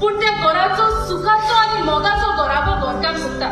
पूण त्या घराचो सुखाचो आनी मोगाचो घराबो घरकाम करता.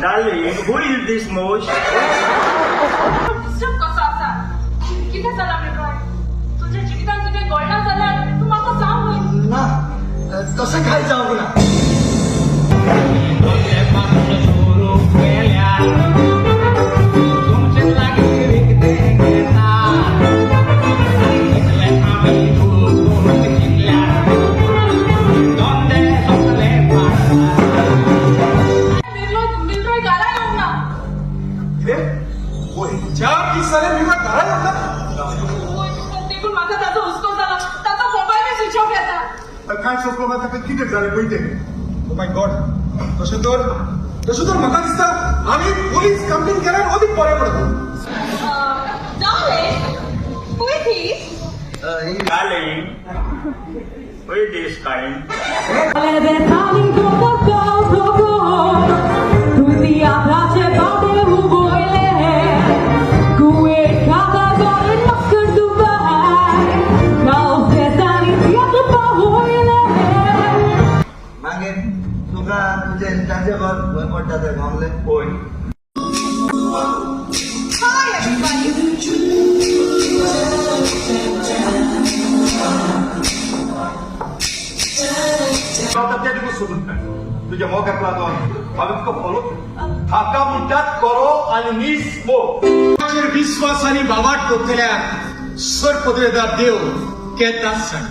Darling, who is this Mosh? सब कसो आसा? कितें जाला मेघाय? तुज्या जिवितांत कितें घडना जाल्यार तूं म्हाका सांग पळय. ना तसं काय जाऊ ना. ज्या किस्साने मी घरात होता देखून म्हाका ताचो हुस्को जाला. ताचो मोबायल बी स्विच ऑफ येता. काय चुकलो ना ताका कितें जालें पळय तें. Oh my God. तशें तर म्हाका दिसता आमी पोलीस कंप्लेन केल्यार अदीक बरें पडटा. Darling, who is he? Darling, who is this kind? मागे तुका तुझे ताचे घर खंय पडटा ते गावले. होय. Hi everybody. त्या दिवस सोडून तुझ्या मोगाक लागून हांवें तुका फॉलो हाका म्हणटात करो आनी मीस मो. विश्वास आनी बाबाट दवरल्यार सर पदवेदार देव केन्नाच सांग.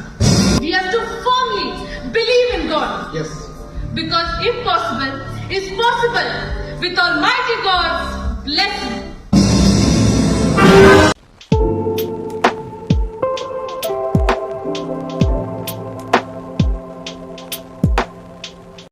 We have to firmly believe in God. Yes. Because impossible is possible with Almighty God.